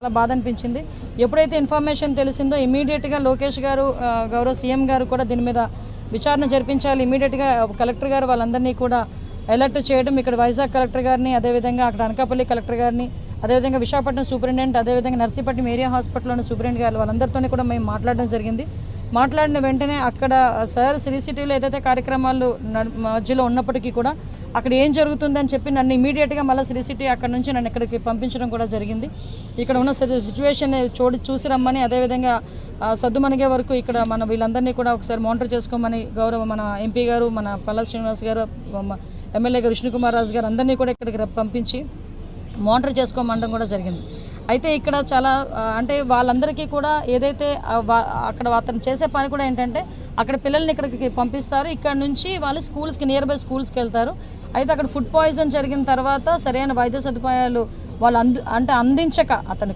చాలా బాధ అనిపించింది. ఎప్పుడైతే ఇన్ఫర్మేషన్ తెలిసిందో ఇమీడియట్‌గా లోకేష్ గారు గౌరవ సీఎం గారు కూడా దీని మీద విచారణ జరిపించాలి. ఇమీడియట్‌గా కలెక్టర్ గారు వాళ్ళందరినీ కూడా అలర్ట్ చేయడం, ఇక్కడ వైజాగ్ కలెక్టర్ గారిని, అదేవిధంగా అక్కడ అనకాపల్లి కలెక్టర్ గారిని, అదేవిధంగా విశాఖపట్నం సూపరింటెండెంట్, అదేవిధంగా నర్సీపట్నం ఏరియా హాస్పిటల్లోని సూపరింటెండెంట్ గారు వాళ్ళందరితోని కూడా మేము మాట్లాడడం జరిగింది. మాట్లాడిన వెంటనే అక్కడ సార్ సిటీలో ఏదైతే కార్యక్రమాలు మధ్యలో ఉన్నప్పటికీ కూడా అక్కడ ఏం జరుగుతుందని చెప్పి నన్ను ఇమీడియట్గా మళ్ళీ సిటీ అక్కడ నుంచి నన్ను ఇక్కడికి పంపించడం కూడా జరిగింది. ఇక్కడ ఉన్న సిచ్యువేషన్ చూసి రమ్మని, అదేవిధంగా సద్దుమణిగే వరకు ఇక్కడ మన వీళ్ళందరినీ కూడా ఒకసారి మానిటర్ చేసుకోమని గౌరవ మన ఎంపీ గారు, మన పల్లా శ్రీనివాస్ గారు, ఎమ్మెల్యే గారు విష్ణుకుమార్ రాజు గారు అందరినీ కూడా ఇక్కడికి పంపించి మానిటర్ చేసుకోమనడం కూడా జరిగింది. అయితే ఇక్కడ చాలా అంటే వాళ్ళందరికీ కూడా ఏదైతే అక్కడ అతను చేసే పని కూడా ఏంటంటే అక్కడ పిల్లల్ని ఇక్కడికి పంపిస్తారు. ఇక్కడ నుంచి వాళ్ళు స్కూల్స్కి నియర్ బై స్కూల్స్కి వెళ్తారు. అయితే అక్కడ ఫుడ్ పాయిజన్ జరిగిన తర్వాత సరైన వైద్య సదుపాయాలు వాళ్ళు అందించక అతను